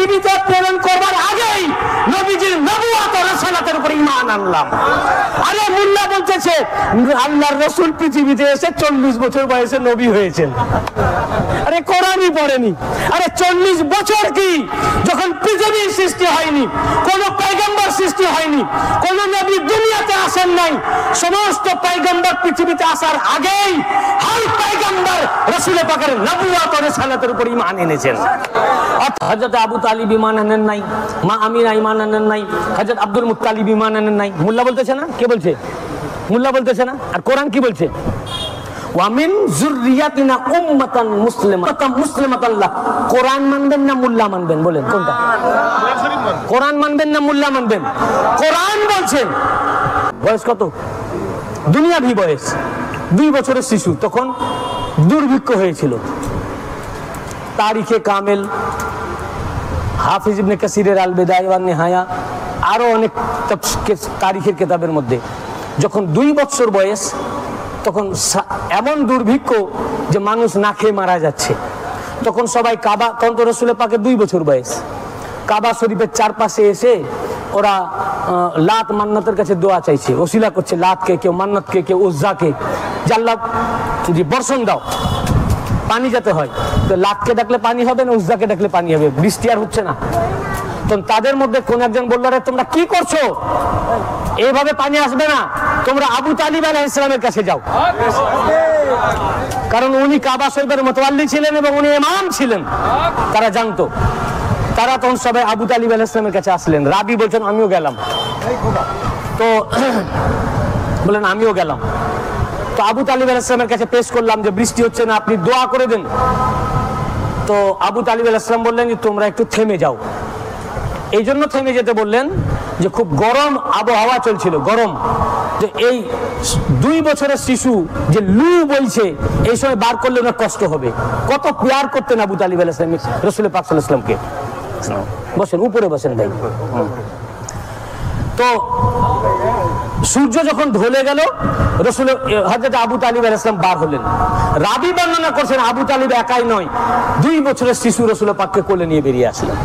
পৃথিবীতে প্রেরণ করবার আগেই নবীজির নবুয়ত ও রিসালাতের উপর ঈমান আনলাম। আরে মুল্লা বলতেছে আল্লাহর রাসূল পৃথিবীতে এসে 40 বছর বয়সে নবী হয়েছেন। আরে কোরআনই পড়েনি। আরে 40 বছর কি, যখন পৃথিবীর সৃষ্টি হয়নি, কোন পয়গম্বর সৃষ্টি হয়নি, কোন নবী দুনিয়াতে আসেন নাই, সমস্ত পয়গম্বর পৃথিবীতে আসার আগেই হর পয়গম্বর রাসূল পাকের নবুয়ত ও রিসালাতের উপর ঈমান এনেছেন। হযরত আবু তালিব ঈমান আনেন নাই, মা আমিনা ঈমান আনেন নাই, হযরত আব্দুল মুত্তালিব ঈমান আনেন নাই। মোল্লা বলতেছে না? কে বলছে? মোল্লা বলতেছে না? আর কোরআন কি বলছে? ওয়া মিন যুররিয়াতিনা উম্মাতান মুসলিমাতান লাহ। কোরআন মানবেন না মোল্লা মানবেন? বলেন কোনটা? কোরআন মানবেন না মোল্লা মানবেন? কোরআন বলছে। বয়স কত? দুনিয়াভি বয়স 2 বছরের শিশু, তখন দুর্ভিক্ষ হয়েছিল। তারিখে কামেল, হাফিজ ইবনে কাসিরের আল বিদায়া ওয়ান নিহায়া, আরো অনেক তারিখের কিতাবের মধ্যে যখন 2 বছর বয়স, তখন এমন দুর্ভিক্ষ যে মানুষ না খেয়ে মারা যাচ্ছে। তখন সবাই কাবা, তখন তো রাসূলের পাকের 2 বছর বয়স, কাবা শরীফের চারপাশে এসে ওরা লাত মান্নাতের কাছে দোয়া চাইছে, ওসিলা করছে লাতকে, কেউ মান্নাতকে, কেউ উজ্জাকে, যে আল্লাহ যদি বর্ষণ দাও, পানি যাতে হয়। তো লাতকে ডাকলে পানি হবে না, উজ্জাকে ডাকলে পানি হবে, বৃষ্টি আর হচ্ছে না। তখন তাদের মধ্যে কোন একজন বলল, আরে তোমরা কি করছো, এইভাবে পানি আসবে না, তোমরা আবু তালিব আলাইহিস সালামের কাছে যাও। কারণ উনি কাবা শরীফের মুতাওয়াল্লি ছিলেন এবং উনি ইমাম ছিলেন, তারা জানতো। তারা তখন সবাই আবু তালিব আলাইহিস সালামের কাছে আসলেন। রাবি বলছেন আমিও গেলাম। তো বলেন আমিও গেলাম। তো আবু তালিব আলাইহিস সালামের কাছে পেশ করলাম যে বৃষ্টি হচ্ছে না, আপনি দোয়া করে দেন। তো আবু তালিব আলাইহিস সালাম বললেন যে তোমরা একটু থেমে যাও। এই জন্য থেমে যেতে বললেন যে খুব গরম আবহাওয়া চলছিল, গরম, যে এই 2 বছরের শিশু যে লু বইছে, এই সময় বার করলে ওনার কষ্ট হবে। কত প্যার করতেন আবু তালিব আলাইহিস সালাম রাসূল পাক সাল্লাল্লাহু আলাইহি ওয়াসাল্লামকে। বসেন, উপরে বসেন ভাই। তো সূর্য যখন ঢলে গেল, রাসূল হযরত আবু তালিব আলাইহিস সালাম বার হলেন। রাবি বর্ণনা করছেন আবু তালিব একাই নয়, 2 বছরের শিশু রাসূল পাককে কোলে নিয়ে বেরিয়ে আসলেন।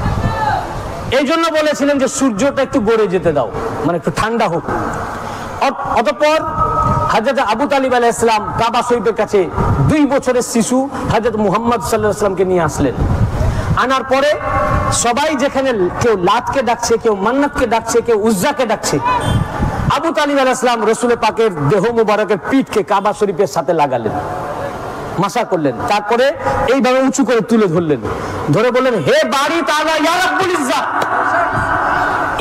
এই জন্য বলেছিলেন যে সূর্যটা একটু গড়ে যেতে দাও, মানে একটু ঠান্ডা হোক। অতঃপর হযরত আবু তালিব আলাইহিস সালাম কাবা শরীফের কাছে 2 বছরের শিশু হযরত মুহাম্মদ সাল্লাল্লাহু আলাইহি ওয়াসাল্লামকে নিয়ে আসলেন। আনার পরে সবাই যেখানে কেউ লাতকে ডাকছে, কেউ মান্নাতকে ডাকছে, কেউ উজ্জাকে ডাকছে, আবু তালিব আলাইহিস সালাম রাসূল পাকের দেহ মুবারকের পিঠকে কাবা শরীফের সাথে লাগালেন, মাসা করলেন। তারপরে এইভাবে উঁচু করে তুলে ধরলেন, ধরে বললেন হে বাড়ি তাআলা ইয়া রাব্বুল ইজ্জাত,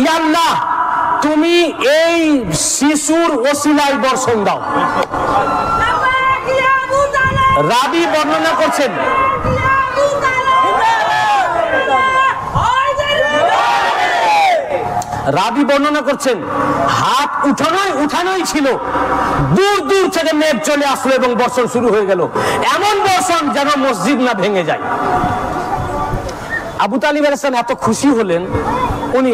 ইয়া আল্লাহ তুমি এই শিশুর ওসিলায় বর্ষণ দাও। রাবি বর্ণনা করছেন, রাবি বর্ণনা করছেন হাত উঠানোই ছিল, দূর দূর থেকে মেঘ চলে আসলো এবং বর্ষণ শুরু হয়ে গেল। এমন বর্ষণ যেন মসজিদ না ভেঙে যায়। আবু তালিব আলাইহিস সালাম এত খুশি হলেন, উনি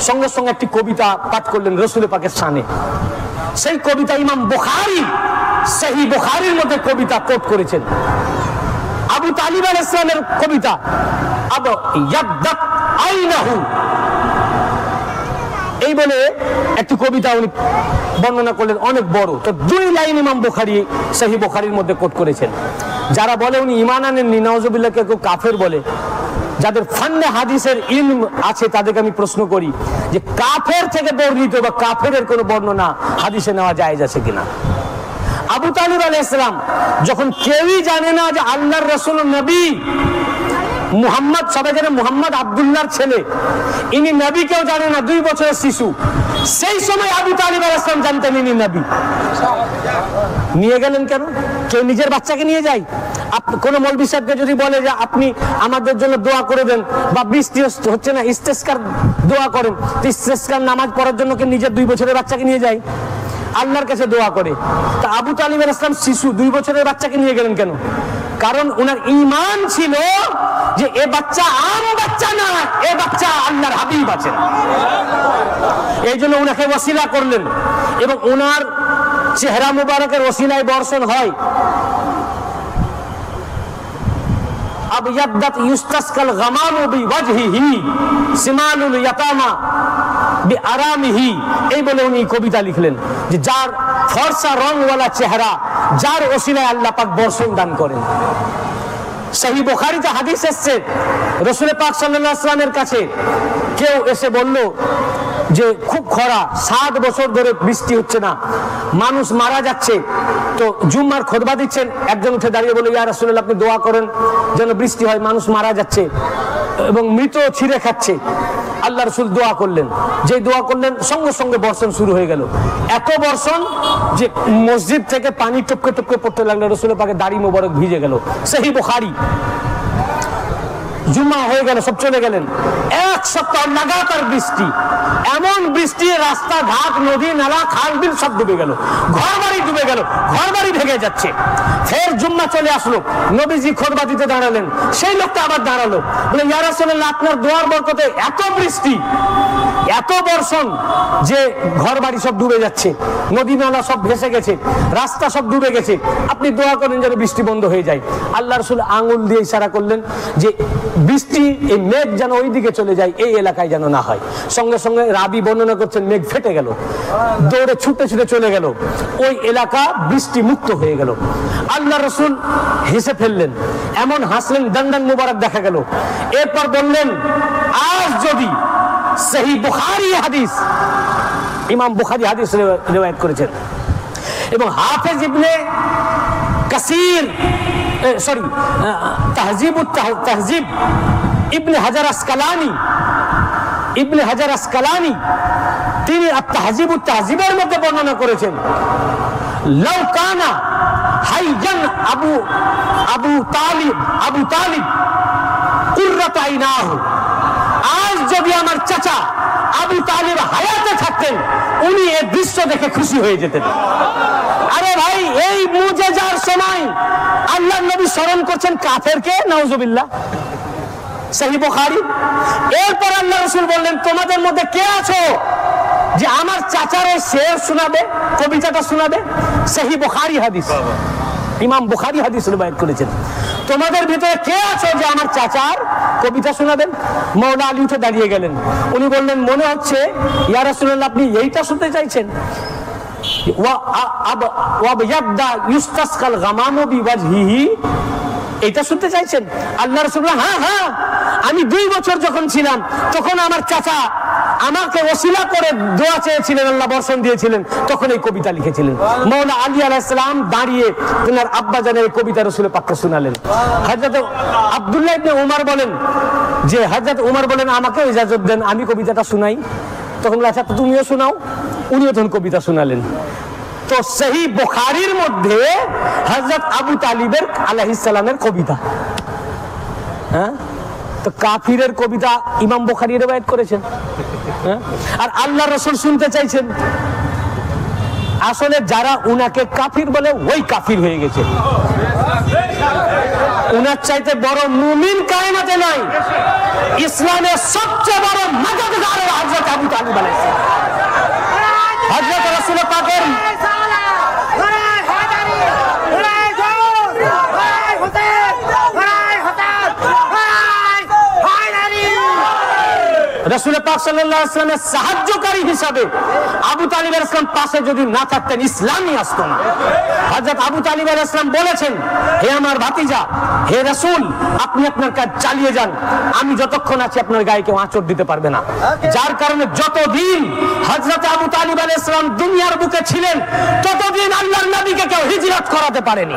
সঙ্গে সঙ্গে একটি কবিতা পাঠ করলেন রাসূল পাকের শানে। সেই কবিতা ইমাম বুখারী সহিহ বুখারীর মধ্যে কবিতা কোট করেছেন। আবু তালিব আলাইহিস সালামের কবিতা, আব ইয়াদ্দাত আইনাহু, এই বলে একটি কবিতা উনি বর্ণনা করলেন, অনেক বড়। তো 2 লাইন ইমাম বুখারী সহিহ বুখারীর মধ্যে কোট করেছেন। যারা বলে উনি ঈমান আনেননি, নাউজুবিল্লাহ, কেউ কাফের বলে, যাদের ফান্নে হাদিসের ইলম আছে তাদেরকে আমি প্রশ্ন করি যে কাফের থেকে বর্ণিত বা কাফেরের কোনো বর্ণনা হাদিসে নেওয়া জায়েজ আছে কিনা। আবু তালিব আলাইহিস সালাম যখন কেউই জানে না যে আল্লাহর রাসূল নবী মুহাম্মদ, সবাই জানে মুহাম্মদ আব্দুল্লাহর ছেলে, ইনি নবী, কেউ জানে না, 2 বছরের শিশু। সেই সময় আবু তালিব আলাইহিস সালাম জানতেন ইনি নবী। নিয়ে গেলেন কেন? কেউ নিজের বাচ্চাকে নিয়ে যায়? কোন মৌলভী সাহেবকে যদি বলে যে আপনি আমাদের জন্য দোয়া করে দেন, বা বৃষ্টি হচ্ছে না, ইস্তেসকার দোয়া করেন, ইস্তেসকার নামাজ পড়ার জন্য কে নিজের 2 বছরের বাচ্চাকে নিয়ে যায়? আল্লাহর কাছে দোয়া করে। তা আবু তালিব আলাইহিস সালাম শিশু 2 বছরের বাচ্চাকে নিয়ে গেলেন কেন? কারণ ওনার ঈমান ছিল যে এ বাচ্চা আম বাচ্চা না, এ বাচ্চা আল্লাহর হাবিব আছেন। এই জন্য ওনাকে ওসিলা করলেন এবং ওনার চেহারা মুবারকের ওসিলায় বর্ষণ হয়। আবয়াদ্দাত ইউস্তাসকাল গামামু বিওয়াজহিহি সিমানুল ইয়াতামা বিআরামিহি, এই বলে উনি কবিতা লিখলেন যে যার ফর্সা রংওয়ালা চেহারা, যার ওসিলায় আল্লাহ পাক বর্ষণ দান করেন। সহিহ বুখারীতে হাদিস এসেছে, রাসূল পাক সাল্লাল্লাহু আলাইহি ওয়াসাল্লামের কাছে কেউ এসে বলল যে খুব খরা, 7 বছর ধরে বৃষ্টি হচ্ছে না, মানুষ মারা যাচ্ছে। তো জুম্মার খুতবা দিচ্ছেন, একজন উঠে দাঁড়িয়ে বলল, ইয়া রাসূলুল্লাহ আপনি দোয়া করেন যেন বৃষ্টি হয়, মানুষ মারা যাচ্ছে এবং মৃত ছিঁড়ে খাচ্ছে। আল্লাহ রাসূল দোয়া করলেন, যে দোয়া করলেন সঙ্গে সঙ্গে বর্ষণ শুরু হয়ে গেল। এত বর্ষণ যে মসজিদ থেকে পানি টপকে টপকে পড়তে লাগলো, রাসূল পাকের দাড়ি মোবারক ভিজে গেল। সহিহ বুখারী। জুম্মা হয়ে গেল, সব চলে গেলেন। 1 সপ্তাহ লাগাতার বৃষ্টি, এমন বৃষ্টি রাস্তাঘাট, নদী নালা, খাল বিল সব ডুবে গেল, ঘর বাড়ি ডুবে গেল, ঘর বাড়ি ভেঙে যাচ্ছে। ফের জুম্মা চলে আসলো, নবীজি খুতবা দিতে দাঁড়ালেন, সেই লোকটা আবার দাঁড়ালো, বলে ইয়া রাসূলুল্লাহ আপনার দোয়ার বরকতে এত বৃষ্টি, এত বর্ষণ যে ঘর বাড়ি সব ডুবে যাচ্ছে, নদী নালা সব ভেসে গেছে, রাস্তা সব ডুবে গেছে, আপনি দোয়া করেন যেন বৃষ্টি বন্ধ হয়ে যায়। আল্লাহ রাসূল আঙ্গুল দিয়ে ইশারা করলেন যে বৃষ্টি, এই মেঘ যেন ওই দিকে চলে যায়, এই এলাকায় যেন না হয়। সঙ্গে সঙ্গে রাবি বর্ণনা করছেন মেঘ ফেটে গেল, দৌড়ে ছুটে ছুটে চলে গেল, ওই এলাকা বৃষ্টি মুক্ত হয়ে গেল। আল্লাহ রাসূল হেসে ফেললেন, এমন হাসলেন দণ্ডন মুবারক দেখা গেল। এরপর বললেন, আজ যদি সহিহ বুখারী হাদিস, ইমাম বুখারী হাদিস রিওয়ায়াত করেছেন এবং হাফেজ ইবনে কাসির, সরি তাহজিব ইবনে হাজার আসকালানি তিনি তাহজিবুত তাহজিবের মধ্যে বর্ণনা করেছেন, লাউ কানা হাইজান আবু তালিব কুররাত আইনাহু, আজ যদি আমার চাচা আবু তালিব হায়াতে থাকতেন, উনি এই দৃশ্য দেখে খুশি হয়ে যেতেন। আরে ভাই, এই মুজেজার সময় আল্লাহর নবী স্মরণ করছেন কাফেরকে, নাউজুবিল্লাহ। সহিহ বুখারী। এরপর আল্লাহ রাসূল বললেন, তোমাদের মধ্যে কে আছো যে আমার চাচার এই শের শোনাবে, কবিতাটা শোনাবে? সহিহ বুখারী হাদিস, ইমাম বুখারী হাদিস রিওয়ায়াত করেছেন। তোমাদের ভিতরে কে আছো যে আমার চাচার কবিতা শোনাবেন? মাওলা আলী উঠে দাঁড়িয়ে গেলেন, উনি বললেন, মনে হচ্ছে ইয়া রাসূলুল্লাহ আপনি এইটা শুনতে চাইছেন, এটা শুনতে চাইছেন? আল্লাহ রাসূলুল্লাহ, হ্যাঁ হ্যাঁ, আমি 2 বছর যখন ছিলাম তখন আমার চাচা আমাকে ওসিলা করে দোয়া চেয়েছিলেন, আল্লাহ বর্ষণ দিয়েছিলেন, তখন এই কবিতা লিখেছিলেন। মাওলা আলী আলাইহিস সালাম দাঁড়িয়ে ওনার আব্বা জানের এই কবিতা রাসূলের পাককে শোনালেন। হযরত আব্দুল্লাহ ইবনে উমর বলেন যে, হযরত উমর বলেন আমাকে ইজাজত দেন, আমি কবিতাটা শোনাই। তখন আচ্ছা তুমিও শোনাও, উনিও তখন কবিতা শোনালেন। তো সহিহ বুখারীর মধ্যে হযরত আবু তালিবের আলাইহিস সালামের কবিতা, হ্যাঁ, তো কাফিরের কবিতা ইমাম বুখারী রিওয়ায়াত করেছেন, হ্যাঁ, আর আল্লাহ রাসূল শুনতে চাইছেন। আসলে যারা উনাকে কাফির বলে ওই কাফির হয়ে গেছে, উনার চাইতে বড় মুমিন কায়নাতে নাই। ইসলামের সবচেয়ে বড় মাদদগার হযরত আবু তালিব আলাইহিস সালাম। হযরত রাসূল পাকের রাসূল পাক সাল্লাল্লাহু আলাইহি ওয়াসাল্লামের সাহায্যকারী হিসাবে আবু তালিব আলাইহিস সালাম পাশে যদি না থাকতেন, ইসলামই আসতো না। হযরত আবু তালিব আলাইহিস সালাম বলেছেন, হে আমার ভাতিজা, হে রাসূল, আপনি আপনার কাজ চালিয়ে যান, আমি যতক্ষণ আছি আপনার গায়ে কেউ আঁচড় দিতে পারবে না। যার কারণে যতদিন হযরত আবু তালিব আলাইহিস সালাম দুনিয়ার বুকে ছিলেন, ততদিন আল্লাহর নবীকে কেউ হিজরত করাতে পারেনি,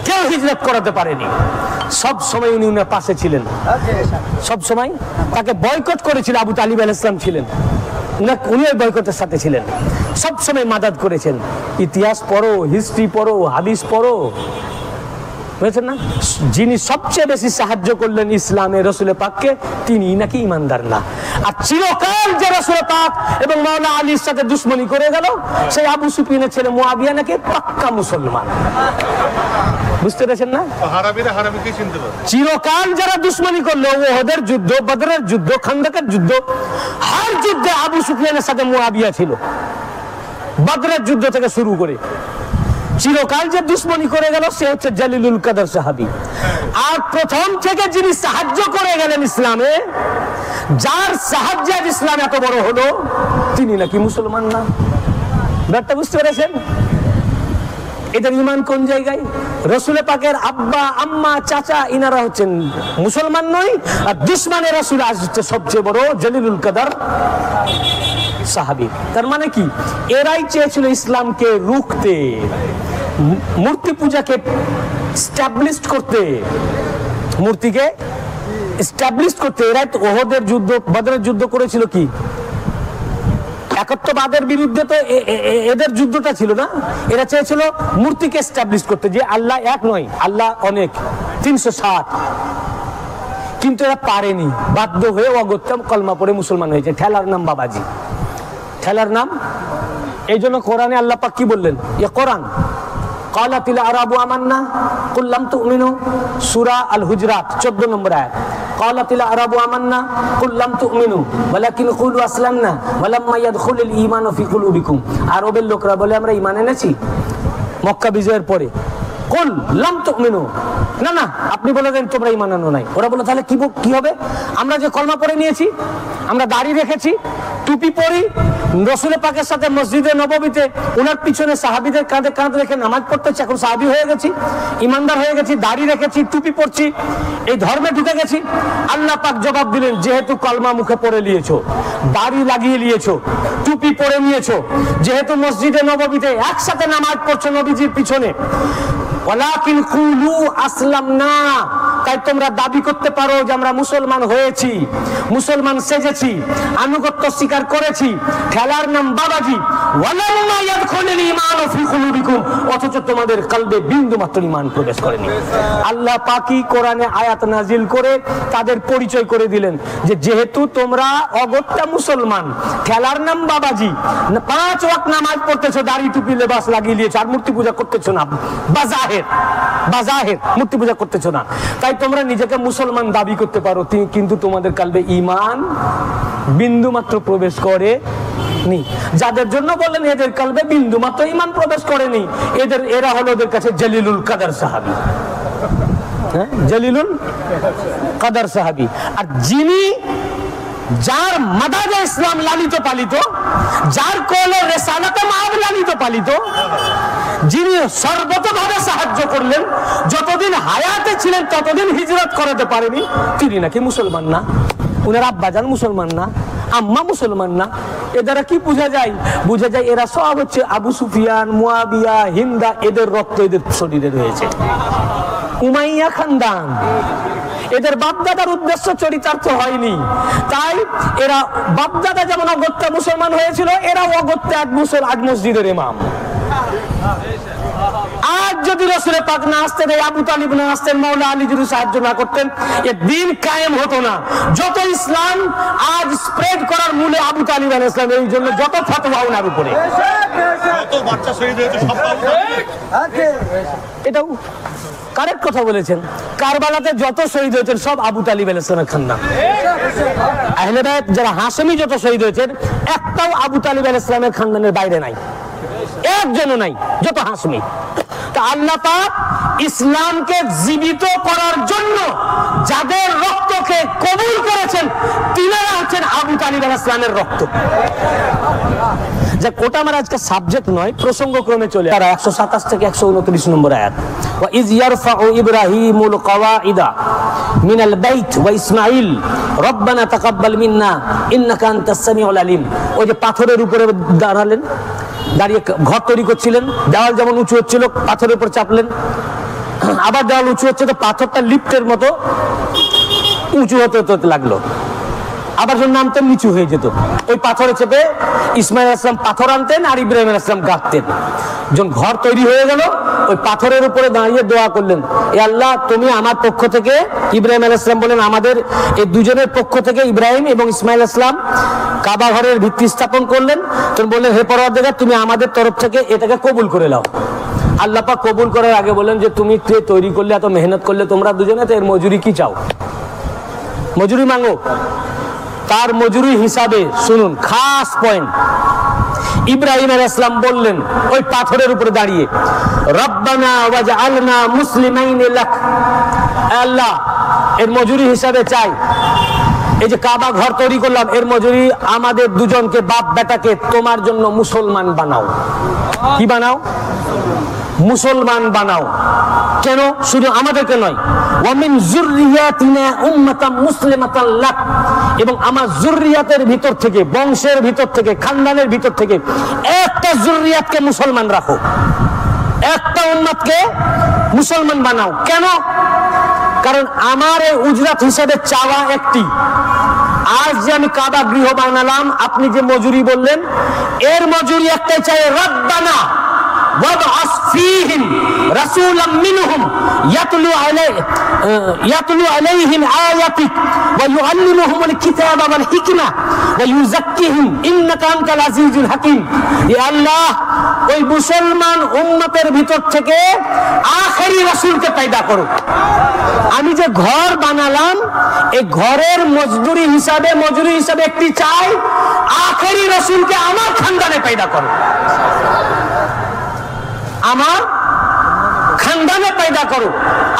কেউ হিজরত করাতে পারেনি। সব সময় উনি উনার পাশে ছিলেন, সব সময় তাকে বয়কট করেছিল। আবু তালিব আলাইহিস সালাম ছিলেন, উনি ওই বয়কটের সাথে ছিলেন, সব সময় মাদাদ করেছেন। ইতিহাস পড়ো, হিস্ট্রি পড়ো, হাদিস পড়ো, বুঝেছেন না? যিনি সবচেয়ে বেশি সাহায্য করলেন ইসলামে রাসূল পাককে, তিনি নাকি ইমানদার না। আর চিরকাল যে রাসূল পাক এবং মাওলা আলীর সাথে দুশমনি করে গেল, সেই আবু সুফিয়ানের ছেলে মুয়াবিয়া নাকি পাক্কা মুসলমান। বুঝতে পেরেছেন না? হারামিরা হারামিকে চিনতে পারে। চিরকাল যারা দুশমনি করলো, ওহদের যুদ্ধ, বদরের যুদ্ধ, খান্দকের যুদ্ধ, হর যুদ্ধে আবু সুফিয়ানের সাথে মুয়াবিয়া ছিল। বদরের যুদ্ধ থেকে শুরু করে চিরকাল যে দুশমনি করে গেল, সে হচ্ছে জালিলুল কদর সাহাবী। আর প্রথম থেকে যিনি সাহায্য করে গেলেন ইসলামে, যার সাহায্যে ইসলাম এত বড় হলো, তিনি নাকি মুসলমান না। ব্যাপারটা বুঝতে পেরেছেন? এদের ঈমান কোন জায়গায়? রাসূল পাকের আব্বা আম্মা চাচা ইনারা হচ্ছেন মুসলমান নয়, আর দুশমনে রাসূল আজ হচ্ছে সবচেয়ে বড় জলিলুল কদর সাহাবী। তার মানে কি? এরাই চেয়েছিল ইসলামকে রুখতে, মূর্তি পূজাকে এস্টাবলিশ করতে, মূর্তিকে এস্টাবলিশ করতে। এরাই তো ওহদের যুদ্ধ, বদরের যুদ্ধ করেছিল কি? একত্ববাদের বিরুদ্ধে তো এদের যুদ্ধটা ছিল না। এরা চেয়েছিল মূর্তিকে এস্টাবলিশ করতে, যে আল্লাহ এক নয়, আল্লাহ অনেক, 360। কিন্তু এরা পারেনি, বাধ্য হয়ে অগত্যা কলমা পড়ে মুসলমান হয়েছে। ঠেলার নাম বাবাজি, ঠেলার নাম। এই জন্য কোরআনে আল্লাহ পাক কি বললেন? ইয়া কোরআন কালাতিল আরাবু আমান্না কুল লাম তুমিনু, সূরা আল হুজরাত 14 নম্বর আয়াত। কালাতিল আরাবু আমান্না কুল লাম তুমিনু ওয়ালাকিন কুলু আসলামনা ওয়ালাম্মা ইয়াদখুলুল ঈমানু ফি কুলুবিকুম। আরবের লোকরা বলে আমরা ঈমান এনেছি মক্কা বিজয়ের পরে। কুল লাম তুমিনু, না না, আপনি বলে দেন তোমরা ঈমান আনো নাই। ওরা বলে তাহলে কি হবে? আমরা যে কলমা পড়ে নিয়েছি, আমরা দাড়ি রেখেছি, টুপি পরি, রাসূল পাকের সাথে মসজিদে নববীতে ওনার পিছনে সাহাবীদের কাঁধে কাঁধ রেখে নামাজ পড়তেছি, এখন সাহাবী হয়ে গেছি, ইমানদার হয়ে গেছি, দাড়ি রেখেছি, টুপি পরছি, এই ধর্মে ঢুকে গেছি। আল্লাহ পাক জবাব দিলেন, যেহেতু কলমা মুখে পড়ে নিয়েছো, দাড়ি লাগিয়ে নিয়েছো, টুপি পরে নিয়েছো, যেহেতু মসজিদে নববীতে একসাথে নামাজ পড়ছো নবীজির পিছনে, ওয়ালাকিন কুলু আসলামনা, তাই তোমরা দাবি করতে পারো যে আমরা মুসলমান হয়েছি, মুসলমান সেজেছি, আনুগত্য স্বীকার করেছি, খেলার নাম বাবাজি। ওয়ালাম্মা ইয়াদখুলুল ঈমানু ফি কুলুবিকুম, অথচ তোমাদের কলবে বিন্দু মাত্র ঈমান প্রবেশ করেনি। আল্লাহ পাকই কোরআনে আয়াত নাজিল করে তাদের পরিচয় করে দিলেন যে যেহেতু তোমরা অগত্যা মুসলমান, খেলার নাম বাবাজি, 5 ওয়াক্ত নামাজ পড়তেছো, দাড়ি টুপি লেবাস লাগিয়ে নিয়েছো, আর মূর্তি পূজা করতেছো না, বাজাহের মূর্তি পূজা করতেছো না, তাই তোমরা নিজেকে মুসলমান দাবি করতে পারো, কিন্তু তোমাদের কালবে ঈমান বিন্দু মাত্র প্রবেশ করে নি। যাদের জন্য বলেন এদের কালবে বিন্দু মাত্র ঈমান প্রবেশ করেনি, এরা হলো ওদের কাছে জলিলুল কদর সাহাবী। হ্যাঁ, জলিলুল কদর সাহাবী। আর যিনি, যার মাদাদে ইসলাম লালিত পালিত, যার কোলে রিসালাতে মাআব লালিত পালিত, যিনি সর্বতভাবে সাহায্য করলেন, যতদিন হায়াতে ছিলেন ততদিন হিজরত করাতে পারেনি, তিনি নাকি মুসলমান না। উনার আব্বাজান মুসলমান না, আম্মা মুসলমান না। এ দ্বারা কি বোঝা যায়? বোঝা যায় এরা সব হচ্ছে আবু সুফিয়ান, মুয়াবিয়া, হিন্দা, এদের রক্ত এদের শরীরে রয়েছে। উমাইয়া খানদান, এদের বাপদাদার উদ্দেশ্য চরিতার্থ হয়নি, তাই এরা বাপদাদা যেমন অগত্যা মুসলমান হয়েছিল, এরা অগত্যা আজ মসজিদের ইমাম। আজ যদি রাসূল পাক না আসতেন, আবু তালিব না আসতেন, মাওলা আলী যদি সাহায্য না করতেন, এ দিন কায়েম হতো না। যত ইসলাম আজ স্প্রেড করার মূলে আবু তালিব আলাইহিস সালাম, এই জন্য যত ফতোয়া ওনার উপরে, যত বাচ্চা শহীদ হয়েছে সব এটাও কারেক্ট কথা বলেছেন। কারবালাতে যত শহীদ হয়েছেন সব আবু তালিব আলাইহিস সালামের খানদান। আহলে বাইত যারা হাশেমি যত শহীদ হয়েছেন, একটাও আবু তালিব আলাইহিস সালামের খানদানের বাইরে নাই, একজনও নাই, যত হাশমি। তা আল্লাহ পাক ইসলামকে জীবিত করার জন্য যাদের রক্তকে কবুল করেছেন, তিনারা হচ্ছেন আবু তালিব আলাইহিস সালামের রক্ত। যা কোটা আমার আজকে সাবজেক্ট নয়, প্রসঙ্গ ক্রমে চলে। 127 থেকে 129 নম্বর আয়াত। ওয়া ইজ ইয়ারফাউ ইব্রাহিমুল কওয়াইদা মিনাল বাইত ওয়া ইসমাঈল রব্বানা তাকাব্বাল মিন্না ইন্নাকা আনতাস সামিউল আলিম। ওই যে পাথরের উপরে দাঁড়ালেন, দাঁড়িয়ে ঘর তৈরি করছিলেন, দেওয়াল যেমন উঁচু হচ্ছিল পাথরের উপর চাপলেন, আবার দেওয়াল উঁচু হচ্ছে তো পাথরটা লিফটের মতো উঁচু হতে লাগলো, আবার যখন নামতেন নিচু হয়ে যেত। ওই পাথরে চেপে ইসমাঈল আলাইহিস সালাম পাথর আনতেন আর ইব্রাহিম আলাইহিস সালাম গাঁথতেন। যখন ঘর তৈরি হয়ে গেল, ওই পাথরের উপরে দাঁড়িয়ে দোয়া করলেন, এ আল্লাহ তুমি আমার পক্ষ থেকে, ইব্রাহিম আলাইহিস সালাম বলেন আমাদের এই দুজনের পক্ষ থেকে, ইব্রাহিম এবং ইসমাঈল আলাইহিস সালাম কাবা ঘরের ভিত্তি স্থাপন করলেন। তখন বললেন হে পরওয়ারদিগার, তুমি আমাদের তরফ থেকে এটাকে কবুল করে নাও। আল্লাহ পাক কবুল করার আগে বলেন যে তুমি তৈরি করলে, এত মেহনত করলে তোমরা দুজনে, তো এর মজুরি কি চাও? মজুরি মাঙ্গো। তার মজুরি হিসাবে শুনুন, খাস পয়েন্ট, ইব্রাহিম আলাইহিস সালাম বললেন ওই পাথরের উপরে দাঁড়িয়ে, রব্বানা ওয়াজআলনা মুসলিমাইন লাক, আল্লাহ এর মজুরি হিসাবে চাই, এই যে কাবা ঘর তৈরি করলাম এর মজুরি আমাদের দুজনকে, বাপ বেটাকে তোমার জন্য মুসলমান বানাও। কি বানাও? মুসলমান বানাও। কেন? শুধু আমাদেরকে নয়, ওয়ামিন যুররিয়াতিনা উম্মাতাম মুসলিমাতান লাক, এবং আমার যুররিয়াতের ভিতর থেকে, বংশের ভিতর থেকে, খানদানের ভিতর থেকে একটা যুররিয়াতকে মুসলমান রাখো, একটা উম্মতকে মুসলমান বানাও। কেন? কারণ আমার এই উজরাত হিসাবে চাওয়া একটি, আজ যে আমি কাবা গৃহ বানালাম, আপনি যে মজুরি বললেন এর মজুরি একটাই চাই, রব্বানা ওয়াবআস ফীহিম রাসূলাম মিনহুম ইয়াতলু আলাইহিম আয়াতিক ওয়া ইউআল্লিমুহুমুল কিতাবা ওয়াল হিকমা ওয়া ইউযাক্কিহিম ইন্নাকা আনতাল আজিজুল হাকীম। ইয়া আল্লাহ, ওই মুসলমান উম্মতের ভিতর থেকে আখেরি রাসূলকে পয়দা করো। আমি যে ঘর বানালাম এই ঘরের মজদুরি হিসাবে একটি চাই, আখেরি রাসূলকে আমার খানদানে পয়দা করো, আমার খানদানে পয়দা করো।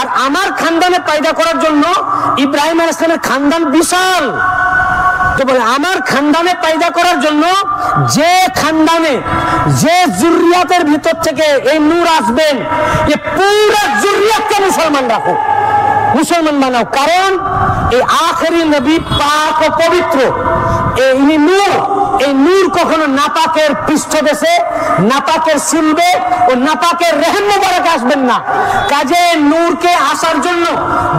আর আমার খানদানে পয়দা করার জন্য ইব্রাহিম আলাইহিস সালামের খানদান বিশাল, তো বলে আমার খানদানে পয়দা করার জন্য যে খানদানে যে যুররিয়াতের ভিতর থেকে এই নূর আসবেন, এই পুরো যুররিয়াতকে মুসলমান রাখো, মুসলমান বানাও। কারণ এই আখেরি নবী পাক ও পবিত্র, এই নূর কখনো নাপাকের পৃষ্ঠদেশে, নাপাকের সিলবে ও নাপাকের রেহেম মোবারক আসবেন না। কাজে নূরকে আসার জন্য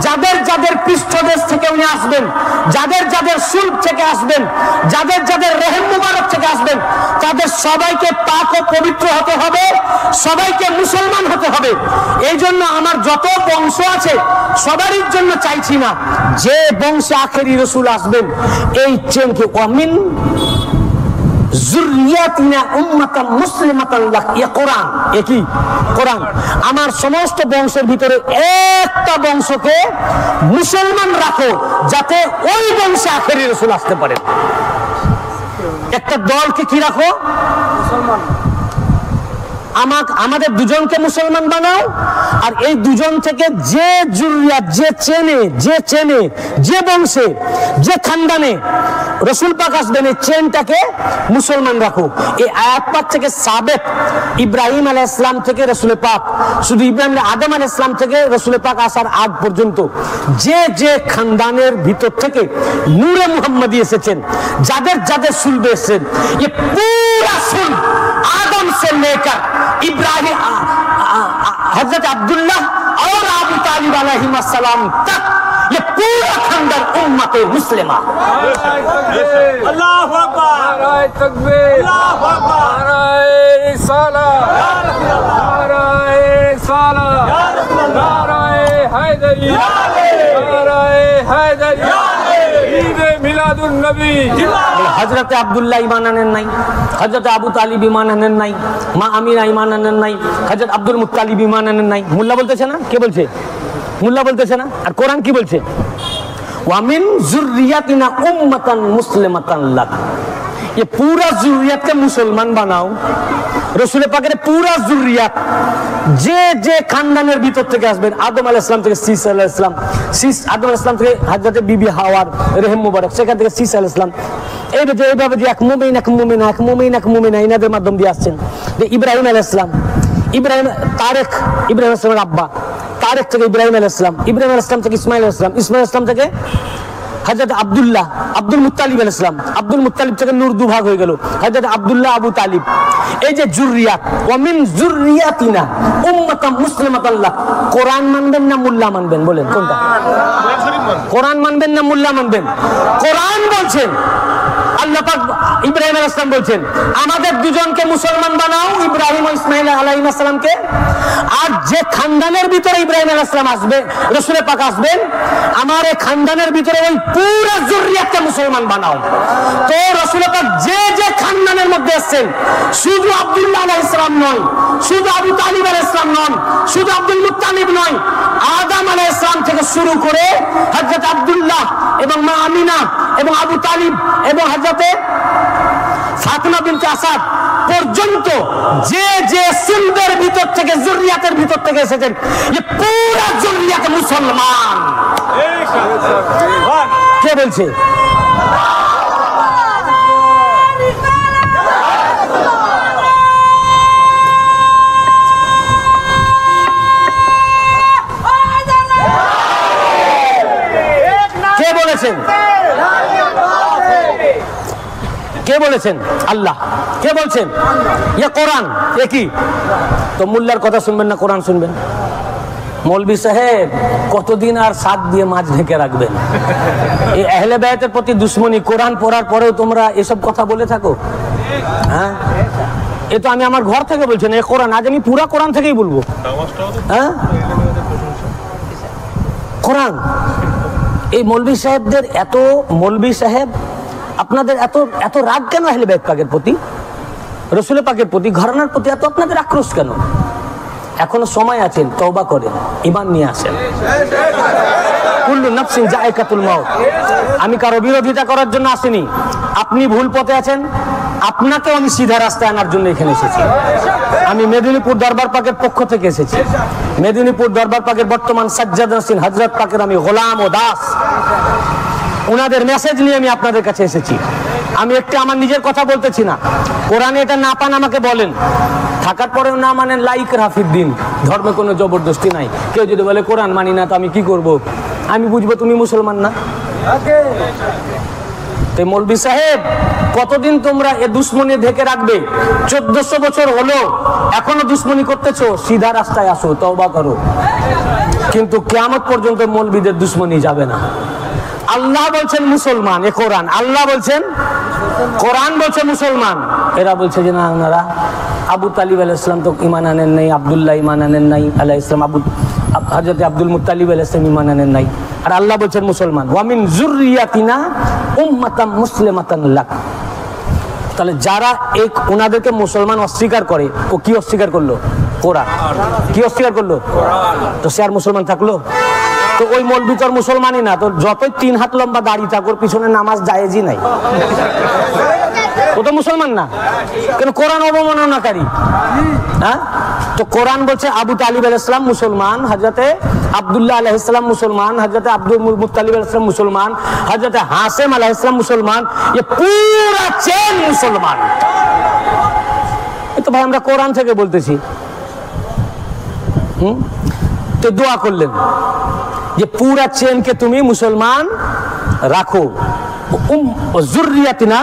যাদের যাদের পৃষ্ঠদেশ থেকে উনি আসবেন, যাদের যাদের সুলভ থেকে আসবেন, যাদের যাদের রেহেম মোবারক থেকে আসবেন, তাদের সবাইকে পাক ও পবিত্র হতে হবে, সবাইকে মুসলমান হতে হবে। এই জন্য আমার যত বংশ আছে সবারই জন্য চাইছি না, যে বংশে আখেরি রাসূল আসবেন এই চেনকে ওয়ামিন যুররিয়াতিনা উম্মাতাম মুসলিমাতান লাক, ইয়া কোরআন, একই কোরআন। আমার সমস্ত বংশের ভিতরে একটা বংশকে মুসলমান রাখো, যাতে ওই বংশে আখেরি রাসূল আসতে পারে। একটা দলকে কি রাখো? মুসলমান। আমাদের দুজনকে মুসলমান বানাও, আর এই দুজন থেকে যে যুররিয়াত, যে বংশে, যে খানদানে রাসূল পাক আসবেন এই চেনটাকে মুসলমান রাখো। এই আয়াত পাক থেকে সাবেক ইব্রাহিম আলাইহিস সালাম থেকে রাসূল পাক, শুধু আদম আলাইহিস সালাম থেকে রাসূল পাক আসার আগ পর্যন্ত যে খানদানের ভিতর থেকে নূরে মুহাম্মদী এসেছেন, যাদের যাদের সুলবে এসেছেন, এই পুরা সুল आदम से लेकर इब्राहिम, हजरत अब्दुल्ला और अबू तालिब अलैहिस्सलाम तक ये पूरा खानदान उम्मत मुस्लिमा। अल्लाहु अकबर, नारे तकबीर, अल्लाहु अकबर, नारे रिसालत, नारे रिसालत, नारे हैदरी, नारे हैदरी, ईद मिलादुन नबी। हजरत अब्दुल्ला ईमान आनेन নাই, हजरत আবু তালিব ঈমান আনেন নাই, মা আমিনা ঈমান আনেন নাই, হযরত আব্দুল মুত্তালিব ঈমান আনেন নাই। মোল্লা বলতেছে না? কে বলছে? মোল্লা বলতেছে না? আর কোরআন কি বলছে? ওয়া মিন যুররিয়াতিনা উম্মাতান মুসলিমাতান লাক, ये पूरा जुर्रियत के मुसलमान बनाओ। रसूल पाकेर पूरा जुर्रियत जे खानदानेर ভিতর থেকে আসবেন, আদম আলাইহিস সালাম থেকে শীস আলাইহিস সালাম, আদম আলাইহিস সালাম থেকে হযরত বিবি হাওয়ার রহিম মুবারক, সেখান থেকে শীস আলাইহিস সালাম, এইভাবে যে এক মুমিন এনাদের মাধ্যম দিয়ে আসছেন। যে ইব্রাহিম আলাইহিস সালাম, তারেক ইব্রাহিম আলাইহিস সালামের আব্বা, তারেক থেকে ইব্রাহিম আলাইহিস সালাম, ইব্রাহিম আলাইহিস সালাম থেকে ইসমাইল আলাইহিস সালাম, ইসমাইল আলাইহিস সালাম থেকে হযরত আব্দুল্লাহ, আব্দুল মুত্তালিব আলাইহিস সালাম, আব্দুল মুত্তালিব থেকে নূর দুভাগ হয়ে গেল, হযরত আব্দুল্লাহ, আবু তালিব। এই যে যুররিয়াত, ওয়া মিন যুররিয়াতিনা উম্মাতাম মুসলিমাতান লাক। কোরআন মানবেন না মোল্লা মানবেন? বলেন কোনটা? কোরআন মানবেন না মোল্লা মানবেন? কোরআন বলছেন, আল্লাহ পাক ইব্রাহিম আলাইহিস সালাম বলছেন আমাদের দুজনকে মুসলমান বানাও, ইব্রাহিম ও ইসমাইল আলাইহিস সালামকে। আর যে খানদানের ভিতরে ইব্রাহিম আলাইহিস সালাম আসবে, রাসূল পাক আসবেন, আমার এই খানদানের ভিতরে ওই পুরো যুররিয়াতকে মুসলমান বানাও। তো রাসূল পাক যে খানদানের মধ্যে আছেন, শুধু আব্দুল্লাহ আলাইহিস সালাম নয়, শুধু আবু তালিব আলাইহিস সালাম নন, শুধু আব্দুল মুত্তালিব নয়, আদম আলাইহিস সালাম থেকে শুরু করে হযরত আব্দুল্লাহ এবং মা আমিনা এবং আবু তালিব এবং হযরতে ফাতিমা বিনতে আসাদ পর্যন্ত যে যে সিন্ধের ভিতর থেকে, জুরিয়াতের ভিতর থেকে এসেছেন, ये पूरा জুরিয়াত মুসলমান। কে বলছে? কে বলেছেন? কে বলেছেন? আল্লাহ। কে বলছেন? ইয়া কোরআন। কি তো মোল্লার কথা শুনবেন না কোরআন শুনবেন? মৌলভী সাহেব কতদিন আর সাত দিয়ে মাছ ঢেকে রাখবেন? এই আহলে বায়াতের প্রতি দুশ্মনী, কোরআন পড়ার পরেও তোমরা এসব কথা বলে থাকো। হ্যাঁ, এ তো আমি আমার ঘর থেকে বলছি না, এ কোরআন। আজ আমি পুরা কোরআন থেকেই বলবো। হ্যাঁ, কোরআন। এই মৌলভী সাহেবদের এত, মৌলভী সাহেব আপনাদের এত এত রাগ কেন আহলে বাইত পাকের প্রতি, রসুল পাকের প্রতি, ঘরানার প্রতি এত আপনাদের আক্রোশ কেন? এখনো সময় আছেন, তওবা করেন, ঈমান নিয়ে আসেন। কুল্লু নাফসিন যায়কাতুল মাউত। আমি কারো বিরোধিতা করার জন্য আসিনি। আপনি ভুল পথে আছেন, আপনাকেও আমি সিধা রাস্তায় আনার জন্য এখানে এসেছি। আমি মেদিনীপুর দরবার পাকের পক্ষ থেকে এসেছি। মেদিনীপুর দরবার পাকের বর্তমান সাজ্জাদ হোসেন হযরত পাকের আমি গোলাম ও দাস। ওনাদের মেসেজ নিয়ে আমি আপনাদের কাছে এসেছি। আমি একটু আমার নিজের কথা বলতেছি না। কোরআনে এটা না পান আমাকে বলেন, থাকার পরেও না মানেন, লাইক রাফিদ্দিন। ধর্মে কোনো জবরদস্তি নাই। কেউ যদি বলে কোরআন মানি না, তো আমি কি করব? আমি বুঝবো তুমি মুসলমান না। মৌলভী সাহেব কতদিন তোমরা এ দুশ্মনী ঢেকে রাখবে? 1400 বছর হলো, এখনো দুশ্মনী করতেছো। সিধা রাস্তায় আসো, তওবা করো। কিন্তু কিয়ামত পর্যন্ত মৌলভীদের দুশ্মনী যাবে না। আল্লাহ বলছেন মুসলমান, এ কোরআন। আল্লাহ বলছেন, কোরআন বলছে মুসলমান। এরা বলছে যে না, ওনারা আবু তালিব আলাইহিস সালাম তো ঈমান আনেন নাই, আব্দুল্লাহ ঈমান আনেন নাই আলাইহিস সালাম, হযরত আব্দুল মুত্তালিব আলাইহিস সালাম ঈমান আনেন নাই। আর আল্লাহ বলছেন মুসলমান, ওয়া মিন যুররিয়াতিনা উম্মাতাম মুসলিমাতান লাক। তাহলে যারা এক ওনাদেরকে মুসলমান অস্বীকার করে, ও কি অস্বীকার করলো? কোরআন। কি অস্বীকার করলো? তো সে আর মুসলমান থাকলো? তো ওই মৌলভী তো আর মুসলমানই না। তো যতই 3 হাত লম্বা দাড়ি থাকুক, পিছনে নামাজ জায়েজই নাই। ও তো মুসলমান না, কেন? কোরআন অবমাননাকারী। হ্যাঁ, তো কোরআন বলছে আবু তালিব আলাইহিস সালাম মুসলমান, হযরতে আব্দুল্লাহ আলাইহিস সালাম মুসলমান, হযরতে আব্দুল মুত্তালিব আলাইহিস সালাম মুসলমান, হযরতে হাসেম আলাইহিস সালাম মুসলমান। ये पूरा চেন মুসলমান। এই তো ভাই আমরা কোরআন থেকে বলতেছি। তো দোয়া করলেন যে পুরা চেনকে তুমি মুসলমান রাখো। যুররিয়াতিনা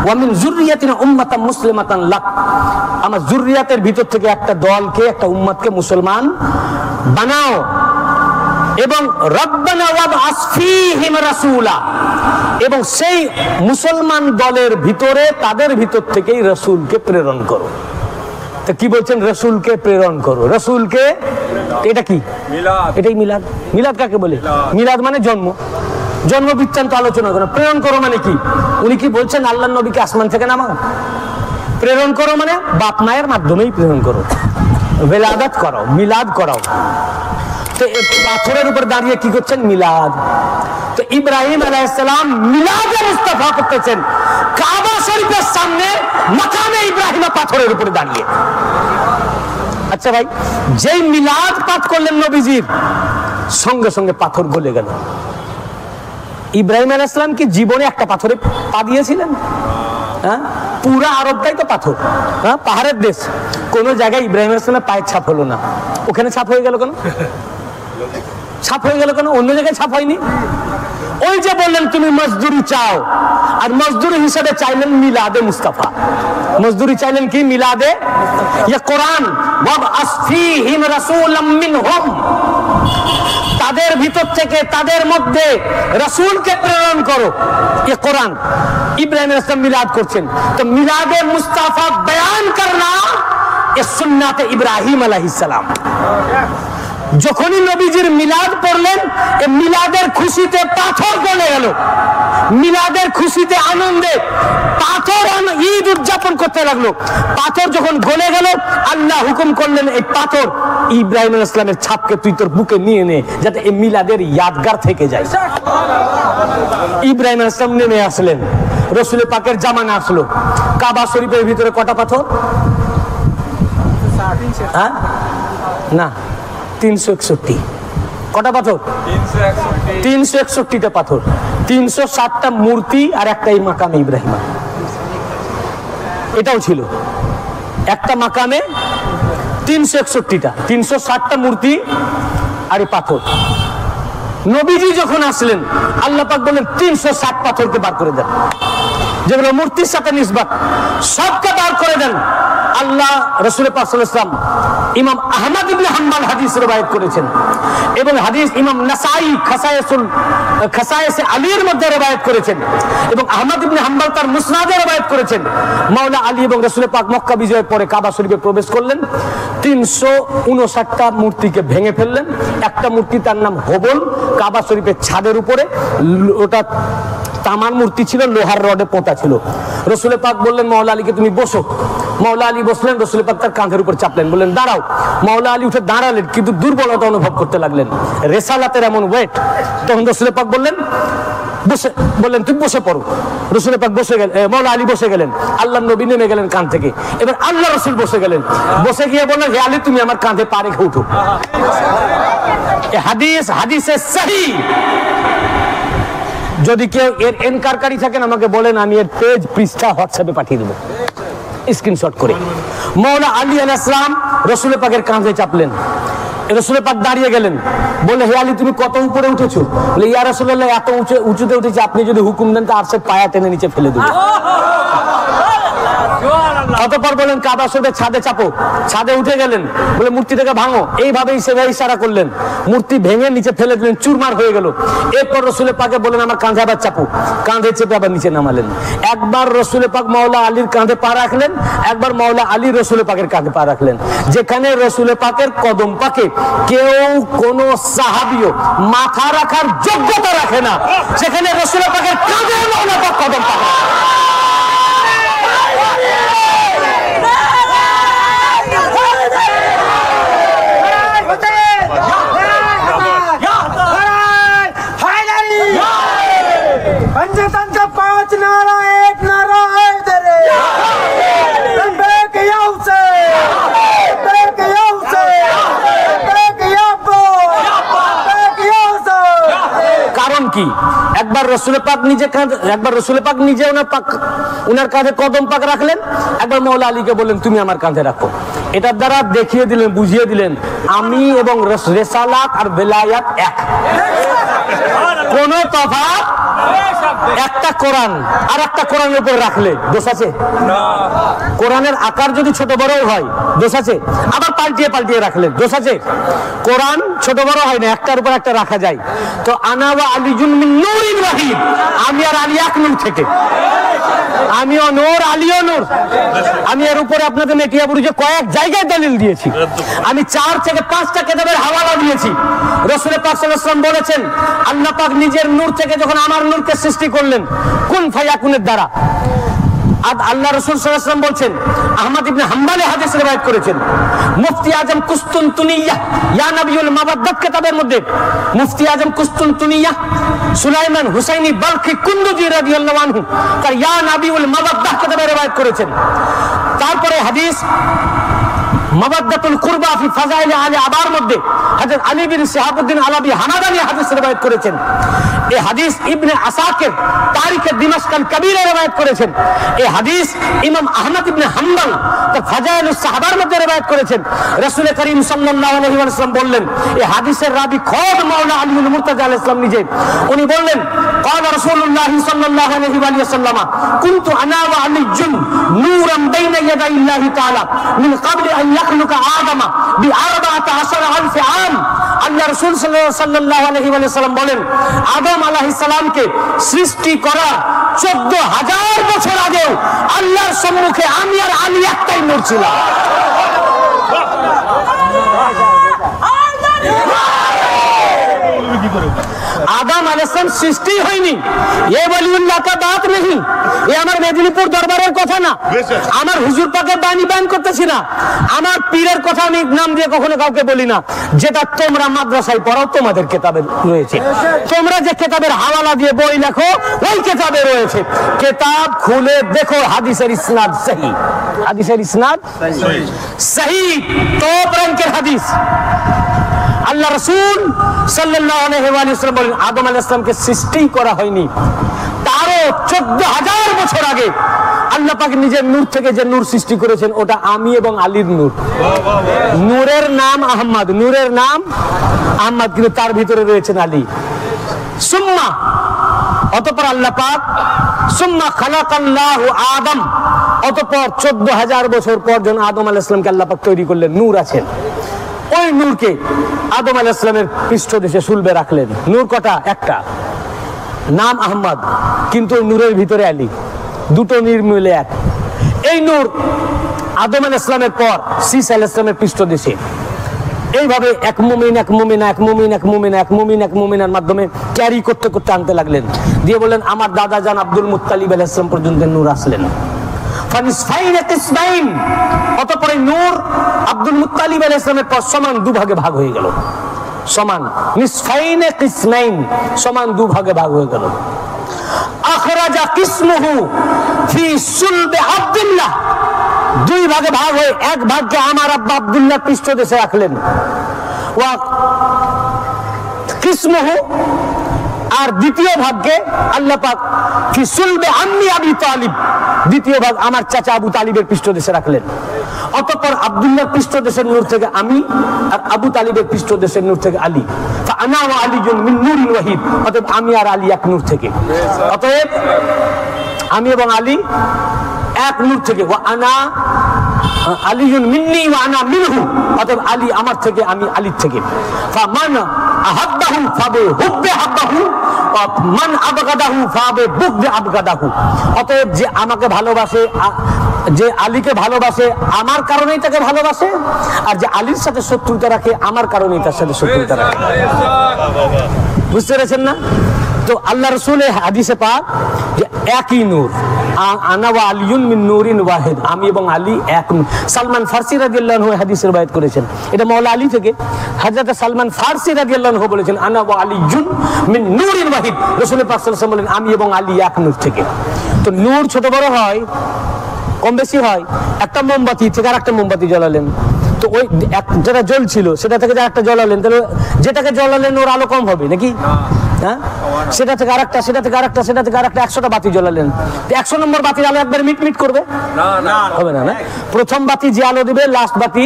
ওয়া মিন যুররিয়াতিনা উম্মাতাম মুসলিমাতান লাক। আমার যুররিয়াতের ভিতর থেকে একটা দলকে, একটা উম্মতকে মুসলমান বানাও। এবং রব্বানা ওয়াবআস ফীহিম রাসূলা। এবং সেই মুসলমান দলের ভিতরে, তাদের ভিতর থেকেই রাসূলকে প্রেরণ করো। তো কি বলছেন? রাসূলকে প্রেরণ করো। রাসূলকে, এটা কি? মিলাদ। এটাই মিলাদ। মিলাদ কাকে বলে? মিলাদ মানে জন্ম। জন্ম বৃত্তান্ত আলোচনা করো। প্রেরণ করো মানে কি? উনি কি বলছেন আল্লাহর নবীকে আসমান থেকে নামাও? প্রেরণ করো মানে বাপ মায়ের মাধ্যমেই প্রেরণ করো, বেলাদাত করাও, মিলাদ করাও। তো পাথরের উপর দাঁড়িয়ে কি করছেন? মিলাদ। তো ইব্রাহিম আলাইহিস সালাম মিলাদে মুস্তাফা করতেছেন কাবা শরীফের সামনে, মাকামে ইব্রাহিম পাথরের উপরে দাঁড়িয়ে। আচ্ছা ভাই, যেই মিলাদ পাঠ করলেন নবীজির, সঙ্গে সঙ্গে পাথর গলে গেল। ইব্রাহিম আলাইহিস সালাম কি জীবনে একটা পাথরে পা দিয়েছিলেন? হ্যাঁ, পুরা আরবটাই তো পাথর। হ্যাঁ, পাহাড়ের দেশ। কোন জায়গায় ইব্রাহিম আলাইহিস সালামের পায়ের ছাপ হলো না। ওখানে ছাপ হয়ে গেল কেন? ছাপ হয়ে গেল কেন? অন্য জায়গায় ছাপ হয়নি। ওই যে বললেন তুমি মজদুরি চাও, আর মজদুরি হিসেবে চাইলেন মিলাদে মুস্তাফা। মজদুরি চাইলেন কি? মিলাদে ইয়া কোরআন। ওয়াবআস ফীহিম রাসূলাম মিনহুম। তাদের ভিতর থেকে, তাদের মধ্যে রাসূলকে প্রেরণ করো। ये কোরআন। ইব্রাহিম আলাইহিস সালাম মিলাদ করছেন, তো মিলাদে মুস্তাফা বয়ান করনা ये सुन्नत इब्राहिम अलैहिस्सलाम। যখনই নবীজির মিলাদ পড়লেন, এই মিলাদের খুশিতে পাথর গলে গেল, মিলাদের খুশিতে আনন্দে পাথর ঈদ উদযাপন করতে লাগলো। পাথর যখন গলে গেল, আল্লাহ হুকুম করলেন এই পাথর ইব্রাহিম আলাইহিস সালামের ছাপকে তুই তোর বুকে নিয়ে নে, যাতে এই মিলাদের ইয়াদগার থেকে যায়। ইব্রাহিম আলাইহিস সালাম নেমে আসলেন, রসুল পাকের জামানা আসলো। কাবা শরীফের ভিতরে কটা পাথর? হ্যাঁ না, 361। কটা পাথর? 361টা পাথর, 307টা মূর্তি আর একটাই মাকামে ইব্রাহিমা। এটাও ছিল একটা মাকামে 361টা, 307টা মূর্তি আর এই পাথর। নবীজি যখন আসলেন, আল্লাহ পাক বললেন 360 পাথরকে বার করে দেন, যেগুলো মূর্তির সাথে নিসবত, সবকে বার করে দেন। আল্লাহ রাসূল পাক সাল্লাল্লাহু আলাইহি ওয়াসাল্লাম ইমাম আহমদ ইবনে হাম্বল হাদিস রওয়ায়াত করেছেন, এবং হাদিস ইমাম নাসাই খাসায়েসে আলীর মধ্যে রওয়ায়াত করেছেন, এবং আহমদ ইবনে হাম্বল তার মুসনাদে রওয়ায়াত করেছেন। মাওলা আলী এবং রাসূল পাক মক্কা বিজয়ের পরে কাবা শরীফে প্রবেশ করলেন, 359টা মূর্তিকে ভেঙে ফেললেন। একটা মূর্তি, তার নাম হোবল, কাবা শরীফের ছাদের উপরে, ওটা তামার মূর্তি ছিল, লোহার রডে পোঁতা ছিল। রাসূল পাক বললেন মাওলা আলীকে তুমি বসো। মাওলা আলী বসলেন, রাসূল পাক তার কাঁধের উপর চাপলেন, বললেন দাঁড়াও। মাওলা আলী উঠে দাঁড়ালেন, কিন্তু দুর্বলতা অনুভব করতে লাগলেন, রেসালাতের এমন ওয়েট। তখন রাসূল পাক বললেন তুমি বসে পড়ো। রাসূল পাক বসে গেলেন, মাওলা আলী বসে গেলেন, আল্লাহর নবী নেমে গেলেন কাঁধ থেকে। এবার আল্লাহ রাসূল বসে গেলেন, বসে গিয়ে বললেন হে আলী তুমি আমার কাঁধে পা রেখে উঠো। হাদিসে সহিহ। যদি কেউ এর এনকারকারী থাকেন আমাকে বলেন, আমি এর পেজ পৃষ্ঠা হোয়াটসঅ্যাপে পাঠিয়ে দেবো স্ক্রিনশট করে। মাওলা আলী আলাইহিস সালাম রাসূল পাকের কাঁধে চাপলেন, রাসূল পাক দাঁড়িয়ে গেলেন, বলে হে আলী তুমি কত উপরে উঠেছো? বলে ইয়া রাসূলুল্লাহ এত উঁচুতে উঠেছি, আপনি যদি হুকুম দেন তো আরশের পায়া টেনে নিচে ফেলে দেব। অতঃপর বলেন কাবা শরীফের ছাদে চাপো, ছাদে উঠে গেলেন, বলে মূর্তিটাকে ভাঙো। এইভাবেই সেভাবে ইশারা করলেন, মূর্তি ভেঙে নিচে ফেলে দিলেন, চুরমার হয়ে গেল। এরপর রাসূল পাকে বলেন আমার কাঁধে আবার চাপো, কাঁধে চেপে আবার নিচে নামালেন। একবার রাসূল পাক মাওলা আলীর কাঁধে পা রাখলেন, একবার মাওলা আলী রাসূল পাকের কাঁধে পা রাখলেন। যেখানে রাসূল পাকের কদম পাকে কেউ কোন সাহাবীও মাথা রাখার যোগ্যতা রাখে না, সেখানে রাসূল পাকের কাঁধে মাওলা পাক কদম পাকে। पंचतंत्र 5 नारा, 1 नारा हैदरी, কারণ কি? একবার রাসূল পাক নিজে ওনার কাঁধে কদম পাক রাখলেন, একবার মাওলা আলীকে বললেন তুমি আমার কাঁধে রাখো। এটার দ্বারা দেখিয়ে দিলেন, বুঝিয়ে দিলেন আমি এবং রেসালাত আর বেলায়াত এক, কোন তফাৎ। একটা কোরআন আর একটা কোরআনের উপর রাখলে দোষ আছে? কোরআনের আকার যদি ছোট বড় হয় দোষ আছে? আবার পাল্টিয়ে পাল্টিয়ে রাখলেন দোষ আছে? কোরআন ছোট বড় হয় না, একটার উপর একটা রাখা যায়। তো আনা ওয়া আলিজুন মিন নূরিন ওয়াহিদ, আমি আর আলী এক নূর থেকে, আমিও নূর আলীও নূর। আমি এর উপরে আপনাদের মেটিয়া বুরুজে কয়েক জায়গায় দলিল দিয়েছি, আমি 4 থেকে 5টা কিতাবের হাওয়ালা দিয়েছি। রাসূল পাক সাল্লাল্লাহু আলাইহি ওয়াসাল্লাম বলেছেন আল্লাহ পাক নিজের নূর থেকে যখন আমার নূরকে সৃষ্টি করলেন কুন ফায়াকুনের দ্বারা, আল্লাহ রাসূল সাল্লাল্লাহু আলাইহি ওয়াসাল্লাম বলছেন, আহমদ ইবনে হাম্বল হাদিস রওয়ায়াত করেছেন, মুফতি আজম কুস্তুনতুনিয়া ইয়া নবিউল মাওয়াদ্দাত কিতাবের মধ্যে মুফতি আজম কুস্তুনতুনিয়া সুলাইমান হুসাইনি বালখি কুন্দুজি রাদিয়াল্লাহু আনহু তার ইয়া নবিউল মাওয়াদ্দাত কিতাবে রওয়ায়াত করেছেন। তারপরে হাদিস মাওয়াদ্দাতুল কুরবা ফি ফাযাইল আলী আবার মধ্যে হযরত আলী বিন শিহাবউদ্দিন আলাবি হামাদানি হাদিস রওয়ায়াত করেছেন। এই হাদিস ইবনে আসাকির তারিখে দিমাশকাল কবিরে রওয়ায়াত করেছেন। এই হাদিস ইমাম আহমদ ইবনে হাম্বল তার ফাযাইলুস সাহাবার মধ্যে রওয়ায়াত করেছেন। রাসূল করিম সাল্লাল্লাহু আলাইহি ওয়াসাল্লাম বললেন, এই হাদিসের রাবী খোদ মাওলানা আলী ইবনে মুরতাজা আলাইহিস সালাম নিজে, উনি বললেন ক্বালা রাসূলুল্লাহ সাল্লাল্লাহু আলাইহি ওয়াসাল্লাম কুনতু আনা ওয়া আলিয়্যুন নূরান বাইনা ইয়াদাইল্লাহি তাআলা মিন ক্বাবলি আন ইয়াখলুকা আদামা বি 14,000 আম। আল্লাহ রাসূল সাল্লাল্লাহু আলাইহি ওয়াসাল্লাম বলেন আদম আলাইহিস সালামকে সৃষ্টি করা 14,000 বছর আগেও আল্লাহর সম্মুখে আমি আর আলী একটাই নূর ছিলাম। ইমাম সৃষ্টি হয়নি, এ ওয়ালিউল্লাহ কা বাত नहीं, এ আমার মেদিনীপুর দরবারের কথা না, আমার হুজুর পাকের বাণী বয়ান করতেছি না, আমার পীরের কথা আমি নাম দিয়ে কখনো কাউকে বলি না, যেটা তোমরা মাদ্রাসায় পড়াও তোমাদের কিতাবে রয়েছে। তোমরা যে কিতাবের হাওয়ালা দিয়ে বই লেখো ওই কিতাবে রয়েছে। কিতাব খুলে দেখো, হাদিসের ইসনাদ সহি, হাদিসের ইসনাদ সহি, টপ র‍্যাঙ্কের হাদিস। আল্লাহ রাসূল সাল্লাল্লাহু আলাইহি ওয়াসাল্লাম বলেন আদম আলাইহিস সালামকে সৃষ্টি করা হয়নি, তারও 14,000 বছর আগে আল্লাহ পাক নিজের নূর থেকে যে নূর সৃষ্টি করেছেন ওটা আমি এবং আলীর নূর। নূরের নাম আহমদ, নূরের নাম আহমদ, কিন্তু তার ভিতরে রয়েছেন আলী। সুম্মা, অতঃপর আল্লাহ পাক সুম্মা খালাকাল্লাহু আদম, অতঃপর 14,000 বছর পর যখন আদম আলাইহিস সালামকে আল্লাহ পাক তৈরি করলেন, নূর আছেন, ওই নূরকে আদম আলাইহিস সালামের পৃষ্ঠদেশে শুলবে রাখলেন। নূর কটা? একটা, নাম আহমদ, কিন্তু ওই নূরের ভিতরে আলী, দুটো নূর মিলে এক। এই নূর আদম আলাইহিস সালামের পর শীস আলাইহিস সালামের পৃষ্ঠদেশে এইভাবে এক মুমিন এক মুমিনা, এক মুমিন এক মুমিনা, এক মুমিন এক মুমিনার মাধ্যমে ক্যারি করতে করতে আনতে লাগলেন, দিয়ে বললেন আমার দাদা জান আব্দুল মুত্তালিব আলাইহিস সালাম পর্যন্ত নূর আসলেন। ফানিসফাইন কিসমাইন, অতঃপর এই নূর আব্দুল মুত্তালিব আলাইহিস সালামের পর সমান দুভাগে ভাগ হয়ে গেল, সমান নিসফাইন কিসমাইন, সমান দুভাগে ভাগ হয়ে গেল। আখরাজা কিসমুহু ফি সুলবি আব্দুল্লাহ, দুই ভাগে ভাগ হয়ে এক ভাগকে আমার আব্বা আব্দুল্লাহ পৃষ্ঠদেশে রাখলেন। ওয়া কিসমুহু, আর দ্বিতীয় ভাগকে আল্লাহ পাক ফি সুলবি আম্মি আবি তালিব, দ্বিতীয় ভাগ আমার চাচা আবু তালিবের পৃষ্ঠদেশে রাখলেন। অতঃপর আব্দুল্লাহর পৃষ্ঠদেশের নূর থেকে আমি, আর আবু তালিবের পৃষ্ঠদেশের নূর থেকে আলী। ফাআনা ওয়া আলীউন মিন নূরিন ওয়াহিদ, অতএব আমি আর আলী এক নূর থেকে, অতএব আমি এবং আলী এক নূর থেকে। ওয়া আনা আলীউন মিন্নি ওয়া আনা মিনহু, অতএব আলী আমার থেকে, আমি আলীর থেকে। ফামান আহাব্বাহু ফাবে হুব্বে হাব্বাহু, মান আবগাদাহু ফাবে বুগদে আবগাদাহু, অতএব যে আমাকে ভালোবাসে, যে আলীকে ভালোবাসে আমার কারণেই তাকে ভালোবাসে, আর যে আলীর সাথে শত্রুতা রাখে আমার কারণেই তার সাথে শত্রুতা রাখে। বুঝতে পেরেছেন না? তো আল্লাহ রাসূলের হাদিসে পাক যে একই নূর, আনা ওয়া আলিয়ুন মিন নূরিন ওয়াহিদ, আমি এবং আলী এক নূর। সালমান ফারসি রাদিয়াল্লাহু আনহু হাদিসের রওয়ায়াত করেছেন, এটা মাওলা আলী থেকে। হযরত সালমান ফারসি রাদিয়াল্লাহু আনহু বলেছেন আনা ওয়া আলিয়ুন মিন নূরিন ওয়াহিদ, রাসূল পাক সাল্লাল্লাহু আলাইহি ওয়াসাল্লাম বলেন আমি এবং আলী এক নূর থেকে। তো নূর ছোট বড় হয়, কম বেশি হয়। একটা মোমবাতি থেকে আরেকটা মোমবাতি জ্বালালেন, তো ওই যেটা জ্বলছিল সেটা থেকে একটা জ্বালালেন, তাহলে যেটাকে জ্বালালেন ওর আলো কম হবে নাকি? হ্যাঁ, সেটা থেকে আরেকটা, সেটা থেকে আরেকটা, সেটা থেকে আরেকটা, 100টা বাতি জ্বালালেন, 100 নম্বর বাতির আলো একবার মিট মিট করবে? হবে না, না? প্রথম বাতি যে আলো দিবে, লাস্ট বাতি।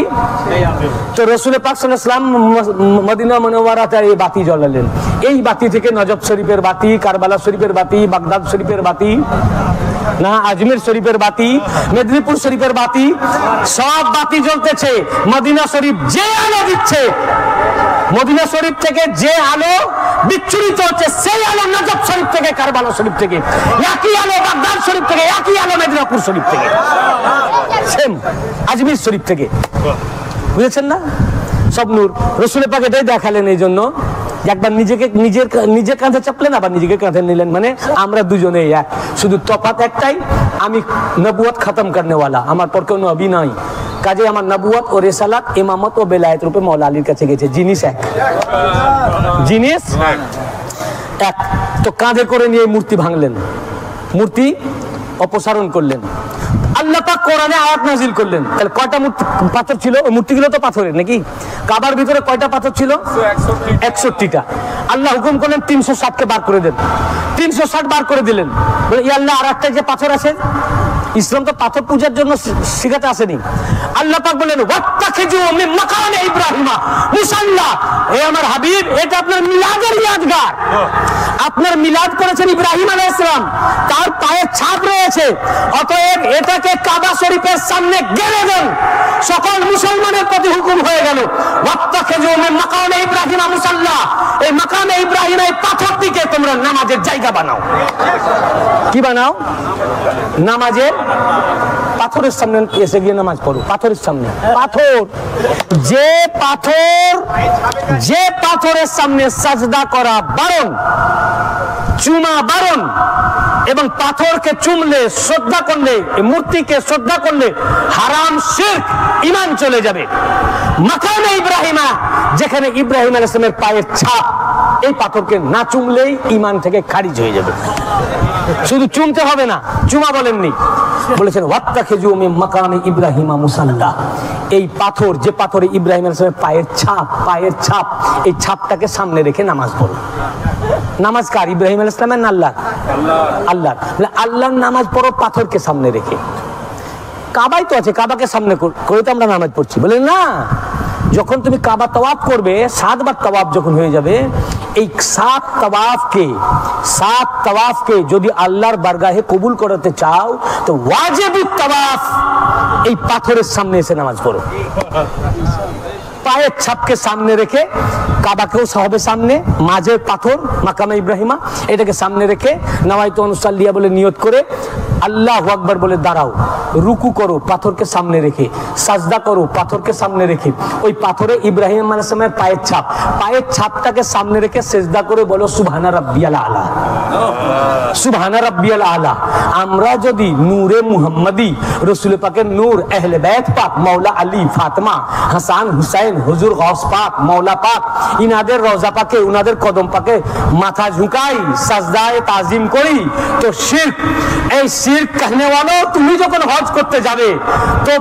তো রাসূল পাক সাল্লাল্লাহু আলাইহি ওয়াসাল্লাম মদিনা মুনাওয়ারাতে এই বাতি জ্বালালেন। এই বাতি থেকে নজফ শরীফের বাতি, কারবালা শরীফের বাতি, বাগদাদ শরীফের বাতি, না আজমির শরীফের বাতি, মেদিনীপুর শরীফের বাতি, সব বাতি জ্বলতেছে। মদিনা শরীফ যে আলো দিচ্ছে, মদিনা শরীফ থেকে যে আলো বিচ্ছুরিত হচ্ছে, সেই আলো নজফ শরীফ থেকে, কারবালা শরীফ থেকে, একই আলো বাগদাদ শরীফ থেকে, একই আলো মেদিনীপুর শরীফ থেকে, সেম আজমির শরীফ থেকে। বুঝেছেন না? সব নূর। রাসূল পাক এটাই দেখালেন, এই জন্য একবার নিজেকে নিজের কাঁধে চাপলেন, আবার নিজেকে কাঁধে নিলেন, মানে আমরা দুজনেই এক, শুধু তফাৎ একটাই, আমি নবুয়ত খতম করনে ওয়ালা, আমার পর কোনো নবী নাই, কাজে আমার নবুয়ত ও রিসালাত, ইমামত ও বেলায়েত রূপে মাওলা আলীর কাছে গেছে। জিনিস এক, জিনিস এক। তো কাঁধে করে নিয়ে মূর্তি ভাঙলেন, মূর্তি অপসারণ করলেন। আল্লাহ পাক কোরআনে আয়াত নাযিল করলেন। তাহলে কয়টা পাথর ছিল? ওই মূর্তিগুলো তো পাথরের নাকি? কাবার ভিতরে কয়টা পাথর ছিল? 61টা। আল্লাহ হুকুম করলেন 360কে বার করে দেন। 360 বার করে দিলেন। বলে ইয়া আল্লাহ, আর একটা যে পাথর আছে, ইসলাম তো পাথর পূজার জন্য শিখাতে আসেনি। আল্লাহ পাক বলেন ওয়াত্তাখিযু মিন মাকামে ইব্রাহিমা মুসাল্লা, হে আমার হাবিব, এটা আপনার মিলাদের ইয়াদগার। আপনার মিলাদ করেছেন ইব্রাহিম আলাইহিস সালাম, তার পায়ের ছাপ রয়েছে, অতএব এটাকে কাবা শরীফের সামনে গেড়ে দেন। সকল মুসলমানের প্রতি হুকুম হয়ে গেল ওয়াত্তাখিযু মিন মাকামে ইব্রাহিমা মুসাল্লা, এই মাকামে ইব্রাহিম, এই পাথরটিকে তোমরা নামাজের জায়গা বানাও। কি বানাও? নামাজের পাথরের সামনে এসে গিয়ে নামাজ পড়ো, পাথরের সামনে। পাথর, যে পাথরের সামনে সাজদা করা বারণ, চুমা বারণ, এবং পাথরকে চুমলে শ্রদ্ধা করলে, মূর্তিকে শ্রদ্ধা করলে হারাম শিরক, ঈমান চলে যাবে। মাকামে ইব্রাহিমা, যেখানে ইব্রাহিম আলাইহিস সালামের পায়ের ছাপ, এই পাথরকে না চুমলেই ঈমান থেকে খারিজ হয়ে যাবে। শুধু চুমতে হবে না, চুমা বলেননি, বলেছেন ওয়াত্তাখিযু মিন মাকামি ইব্রাহিমা মুসাল্লা। এই পাথর, যে পাথরে ইব্রাহিম আলাইহিস সালামের পায়ের ছাপ, এই ছাপটাকে সামনে রেখে নামাজ পড়ো। নামাজ কার? ইব্রাহিম আলাইহিস সালামের না আল্লাহ? আল্লাহ। আল্লাহর নামাজ পড়ো পাথরকে সামনে রেখে। কাবাই তো আছে, কাবাকে সামনে করে তো আমরা নামাজ পড়ছি। বলে না, যখন তুমি কাবা তাওয়াফ করবে, 7 বার তাওয়াফ যখন হয়ে যাবে, এই 7 তাওয়াফকে যদি আল্লাহর বারগাহে কবুল করতে চাও, তো ওয়াজিবুত তাওয়াফ এই পাথরের সামনে এসে নামাজ পড়ো। পায়ের ছাপকে সামনে রেখে, কাবাকেও হবে সামনে, মাঝে পাথর মাকামে ইব্রাহিমা, এটাকে সামনে রেখে নাওয়াইতু অনুসাল্লিয়া বলে নিয়ত করে আল্লাহু আকবার বলে দাঁড়াও। রুকু করো পাথরকে সামনে রেখে, সাজদা করো পাথরকে সামনে রেখে। ওই পাথরে ইব্রাহিম আলাইহিস সালামের পায়ের ছাপটাকে সামনে রেখে সিজদা করে বলো সুবহানা রাব্বিয়াল আলা, সুবহানা রাব্বিয়াল আলা। আমরা যদি নূরে মুহাম্মাদি, রাসূল পাকের নূর, আহলে বাইত পাক, মাওলা আলী, ফাতেমা, হাসান, হুসাইন, হুজুর গৌস পাক, মাওলা পাক, ইনাদের রওজা পাকে, উনাদের কদম পাকে মাথা ঝুঁকাই, সাজদায়ে তাজিম করি, তো শিরক। এই শিরক कहने वालों, তুমি যখন হজ করতে যাবে, তো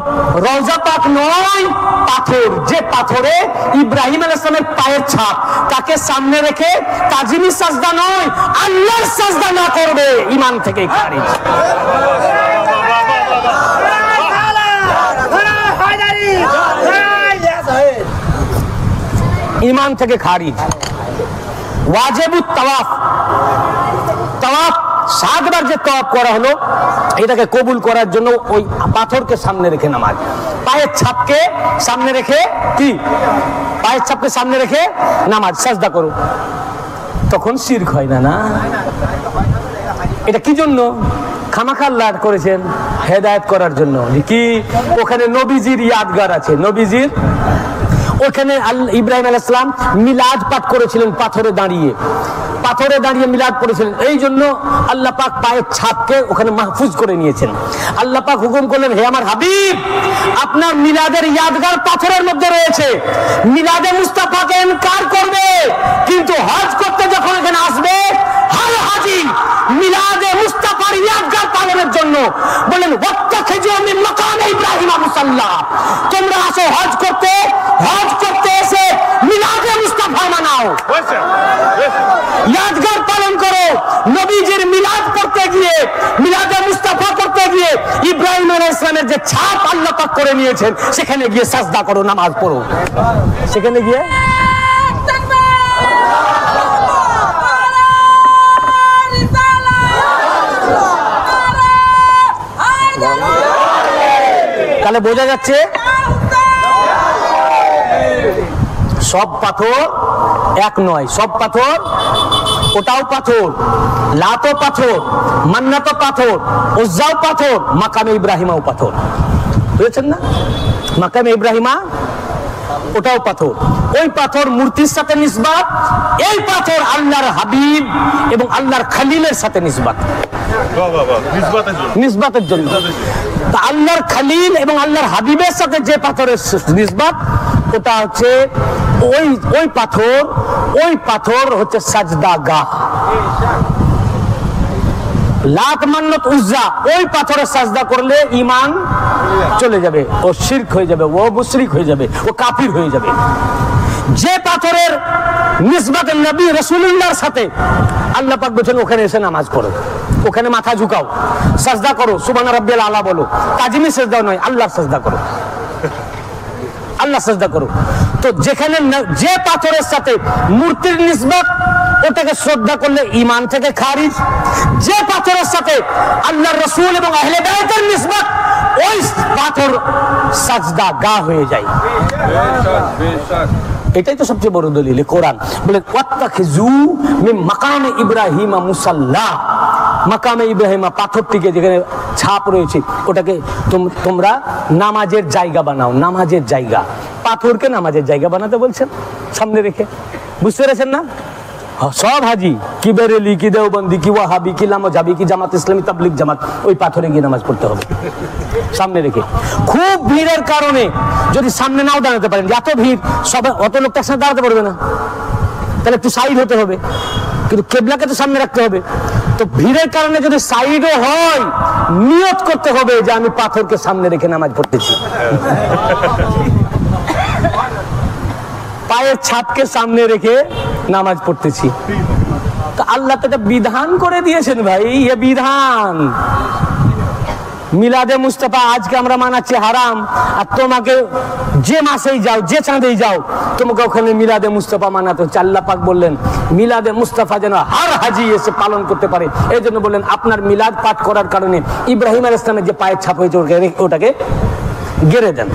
রওজা পাক নয়, পাথর, যে পাথরে ইব্রাহিম আলাইহিস সালামের পায়ের ছাপ, তাকে সামনে রেখে তাজিমি সাজদা নয়, আল্লাহর সাজদা না করবে, ঈমান থেকে খারিজ। ঈমান থেকে খারিজ। ওয়াজিবুত তাওয়াফ, 7 বার যে তাওয়াফ করা হলো, এটাকে কবুল করার জন্য ওই পাথরকে সামনে রেখে নামাজ, পায়ের ছাপকে সামনে রেখে, কি পায়ের ছাপকে সামনে রেখে নামাজ, সাজদা করো, তখন শিরক হয় না। না, এটা কি জন্য? খামাখা আল্লাহ করেছেন হেদায়েত করার জন্য। কি? ওখানে নবীজির ইয়াদগার আছে, নবীজির ওখানে ইব্রাহিম আলাইহিস সালাম মিলাদ পাঠ করেছিলেন, পাথরে দাঁড়িয়ে মিলাদ পড়েছিলেন। এই জন্য আল্লাহ পাক পায়ের ছাপকে ওখানে মাহফুজ করে নিয়েছেন। আল্লাহ পাক হুকুম করলেন, হে আমার হাবিব, আপনার মিলাদের ইয়াদগার পাথরের মধ্যে রয়েছে, মিলাদে মুস্তাফাকে ইনকার করবে, কিন্তু হজ করতে যখন এখানে আসবে, হর হাজি মিলাদে মুস্তাফার ইয়াদগার পালনের জন্য বলেন ওয়াত্তাখিযু মিন মাকামি ইব্রাহিমা মুসাল্লা। তোমরা আসো হজ করতে এসে মিলাদে মুস্তাফা মানাও, ইয়াদগার পালন করো। নবীজির মিলাদ করতে গিয়ে, মিলাদে মুস্তাফা করতে গিয়ে ইব্রাহিম আলাইহিস সালামের যে ছাপ আল্লাহ পাক করে নিয়েছেন, সেখানে গিয়ে সাজদা করো, নামাজ পড়ো, সেখানে গিয়ে। তাহলে বোঝা যাচ্ছে সব পাথর এক নয়, সব পাথর, ওটাও পাথর, লাতও পাথর, মান্নাতও পাথর, উজ্জাও পাথর, মাকামে ইব্রাহিমাও পাথর। বুঝেছেন না? মাকামে ইব্রাহিমা ওটাও পাথর। ওই পাথর মূর্তির সাথে নিসবাত, এই পাথর আল্লাহর হাবিব এবং আল্লাহর খলিলের সাথে নিসবাত, নিসবাতের জন্য। তা আল্লাহর খলিল এবং আল্লাহর হাবিবের সাথে যে পাথরের নিসবাত, ওটা হচ্ছে ওই পাথর হচ্ছে সাজদাগাহ। লাত মান্নত উজ্জা, ওই পাথরে সাজদা করলে ঈমান চলে যাবে, ও শিরক হয়ে যাবে, ও মুশরিক হয়ে যাবে, ও কাফির হয়ে যাবে। যে পাথরের নিসবত নবী রাসূলুল্লাহর সাথে, আল্লাহ পাক বলেছেন ওখানে এসে নামাজ পড়ো, ওখানে মাথা ঝুঁকাও, সাজদা করো, সুবহান রাব্বিয়াল আলা বলো, তাজিমি সাজদা নয়, আল্লাহর সাজদা করো, আল্লাহ সাজদা করো। তো যেখানে যে পাথরের সাথে মূর্তির নিসবত, ওটাকে শ্রদ্ধা করলে ঈমান থেকে খারিজ। যে পাথরের সাথে আল্লাহর রাসূল এবং আহলে বাইতের নিসবত, ওই পাথর সাজদা গাহ হয়ে যায়। এটাই তো সবচেয়ে বড় দলিল কোরআন। বলে ওয়াত্তাখিযু মিন মাকামি ইব্রাহিমা মুসাল্লা, মাকামে ইব্রাহিমা পাথরটিকে যেখানে ছাপ রয়েছে, ওটাকে তোমরা নামাজের জায়গা বানাও, নামাজের জায়গা। পাথরকে নামাজের জায়গা বানাতে বলছেন সামনে রেখে। বুঝতে পেরেছেন না? সব হাজি, কি বেরেলি, কি দেওবন্দি, কি ওয়াহাবি, কি লামাজাবি, কি জামাত ইসলামী, তাবলিগ জামাত, ওই পাথরে গিয়ে নামাজ পড়তে হবে সামনে রেখে। খুব ভিড়ের কারণে যদি সামনে নাও দাঁড়াতে পারেন, এত ভিড়, সব অত লোক তার সাথে দাঁড়াতে পারবে না, তাহলে একটু সাইড হতে হবে, কিন্তু কেবলাকে তো সামনে রাখতে হবে। তো ভিড়ের কারণে যদি সাইডও হয়, নিয়ত করতে হবে যে আমি পাথরকে সামনে রেখে নামাজ পড়তেছি, পায়ের ছাপকে সামনে রেখে নামাজ পড়তেছি। তো আল্লাহ তো এটা বিধান করে দিয়েছেন ভাই, এ বিধান। মিলাদে মুস্তাফা আজকে আমরা মানাচ্ছি হারাম, আর তোমাকে যে মাসেই যাও, যে চাঁদেই যাও, তোমাকে ওখানে মিলাদে মুস্তাফা মানাতে হচ্ছে। আল্লাহ পাক বললেন মিলাদে মুস্তাফা যেন হার হাজি এসে পালন করতে পারে, এই জন্য বললেন আপনার মিলাদ পাঠ করার কারণে ইব্রাহিম আলাইহিস সালামের যে পায়ের ছাপ হয়েছে ওটাকে গেড়ে দেন।